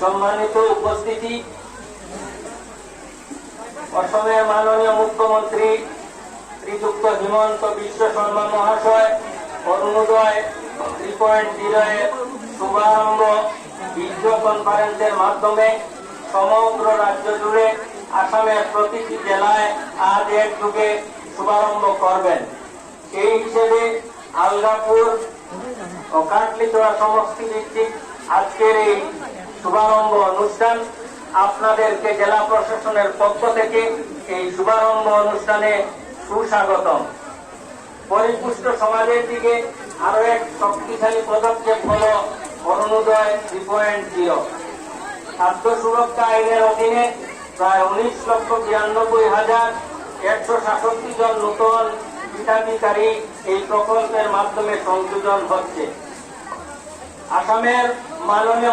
সম্মানিত উপস্থিতি, অসমের মাননীয় মুখ্যমন্ত্রী শ্রীযুক্ত হিমন্ত বিশ্ব শর্মা মহাশয় অরুণোদয় 3.0 এর শুভারম্ভ ভিডিও কনফারেন্সের মাধ্যমে সমগ্র রাজ্য জুড়ে আসামের প্রতিটি জেলায় আজ একযোগে শুভারম্ভ করবেন। এই হিসেবে আলগাপুর ও কাটলিচড়া সমষ্টি ভিত্তিক আজকের এই শুভারম্ভ অনুষ্ঠান আপনাদেরকে জেলা প্রশাসনের পক্ষ থেকে এই শুভারম্ভ অনুষ্ঠানে সুস্বাগতম। পরিপুষ্ট সমাজের দিকে আরো এক শক্তিশালী পদক্ষেপ হল অরুণোদয় 3.0। খাদ্য সুরক্ষা আইনের অধীনে প্রায় 19,92,167 জন নতুন হিতাধিকারী এই প্রকল্পের মাধ্যমে সংযোজন হচ্ছে। আসামের মাননীয়